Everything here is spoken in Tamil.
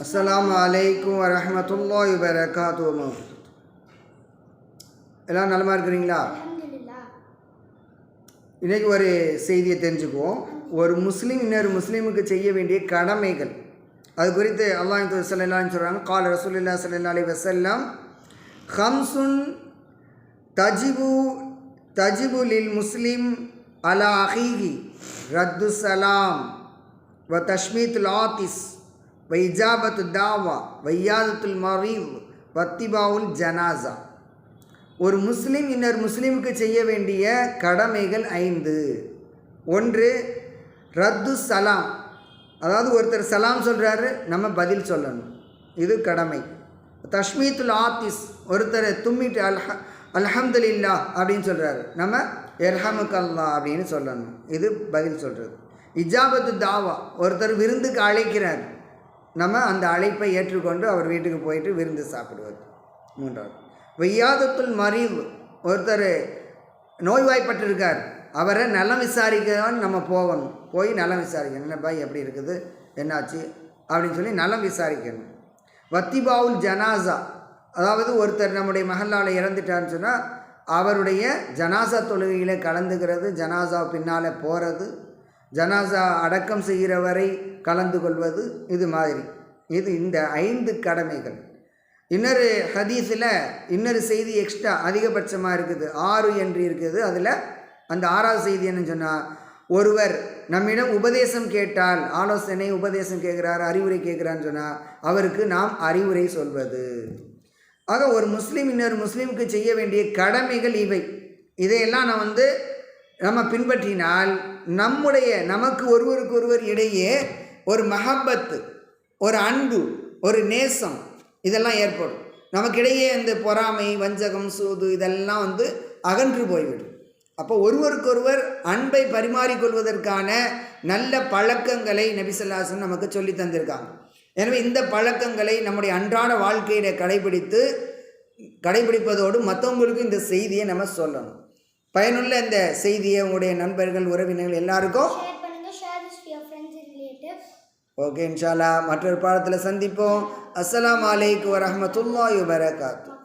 அஸ்ஸலாமு அலைக்கும் வரஹ்மத்துல்லாஹி வபரகாத்துஹு. எல்லாம் நலமாக இருக்கிறீங்களா? இன்றைக்கி ஒரு செய்தியை தெரிஞ்சுக்குவோம். ஒரு முஸ்லீம் இன்னொரு முஸ்லீமுக்கு செய்ய வேண்டிய கடமைகள் அது குறித்து அல்லாஹ் ஸல்லல்லாஹு அலைஹி சொல்கிறாங்க. கால ரசூலுல்லாஹி ஸல்லல்லாஹு அலைஹி வஸல்லம் ஹம்சுன் தஜிபு லில் முஸ்லிம் அலா அஹீஹி ரத்து சலாம் வ தஷ்மீத்துல் ஆத்திஸ் வ இஜாபத்து தாவா வையாதத்துல் மரீத் வத்திபாவுல் ஜனாசா. ஒரு முஸ்லீம் இன்னொரு முஸ்லீமுக்கு செய்ய வேண்டிய கடமைகள் 5. 1, ரத்து சலாம், அதாவது ஒருத்தர் சலாம் சொல்கிறாரு, நம்ம பதில் சொல்லணும், இது கடமை. தஷ்மீத்துல் ஆத்திஸ், ஒருத்தர் தும்மிட்டு அல்ஹம்துலில்லாஹ் அப்படின்னு சொல்கிறாரு, நம்ம எர்ஹமுக்கல்லா அப்படின்னு சொல்லணும், இது பதில் சொல்கிறது. இஜாபத்து தாவா, ஒருத்தர் விருந்துக்கு அழைக்கிறார், நம்ம அந்த அழைப்பை ஏற்றுக்கொண்டு அவர் வீட்டுக்கு போயிட்டு விருந்து சாப்பிடுவது. 3வது, வையாதத்துல் மரீத், ஒருத்தர் நோய்வாய்ப்பட்டிருக்கார், அவரை நலம் விசாரிக்கதான் நம்ம போகணும், போய் நலம் விசாரிக்கணும், என்ன பாய் எப்படி இருக்குது, என்னாச்சு அப்படின்னு சொல்லி நலம் விசாரிக்கணும். வத்திபாவுல் ஜனாசா, அதாவது ஒருத்தர் நம்முடைய மஹல்லாவில் இறந்துட்டான்னு சொன்னால் அவருடைய ஜனாசா தொழுகையில் கலந்துக்கிறது, ஜனாசா பின்னால் போகிறது, ஜனாசா அடக்கம் செய்கிற வரை கலந்து கொள்வது, இது மாதிரி. இது இந்த 5 கடமைகள். இன்னொரு ஹதீஸில் இன்னொரு செய்தி எக்ஸ்ட்ரா அதிகபட்சமாக இருக்குது, 6 என்று இருக்குது. அதில் அந்த 6வது செய்தி என்னன்னு சொன்னால், ஒருவர் நம்மிடம் உபதேசம் கேட்டால், ஆலோசனை உபதேசம் கேட்குறாரு, அறிவுரை கேட்குறான்னு சொன்னால் அவருக்கு நாம் அறிவுரை சொல்வது. ஆக ஒரு முஸ்லீம் இன்னொரு முஸ்லீமுக்கு செய்ய வேண்டிய கடமைகள் இவை. இதையெல்லாம் நம்ம பின்பற்றினால் நமக்கு ஒருவருக்கு ஒருவர் இடையே ஒரு மஹப்பத்து, ஒரு அன்பு, ஒரு நேசம், இதெல்லாம் ஏற்படும். நமக்கிடையே இந்த பொறாமை, வஞ்சகம், சூது இதெல்லாம் அகன்று போய்விடும். அப்போ ஒருவருக்கொருவர் அன்பை பரிமாறிக்கொள்வதற்கான நல்ல பழக்கங்களை நபி ஸல்லல்லாஹு அலைஹி வஸல்லம் நமக்கு சொல்லி தந்திருக்காங்க. எனவே இந்த பழக்கங்களை நம்முடைய அன்றாட வாழ்க்கையில் கடைபிடிப்பதோடு மற்றவங்களுக்கு இந்த செய்தியை நம்ம சொல்லணும். பயனுள்ள இந்த செய்தியை உங்களுடைய நண்பர்கள், உறவினர்கள் எல்லாருக்கும் ஓகே. இன்ஷா அல்லாஹ் மற்றொரு பாடத்தில் சந்திப்போம். அஸ்ஸலாமு அலைக்கும் வரஹ்மத்துல்லாஹி வபரகாத்துஹு.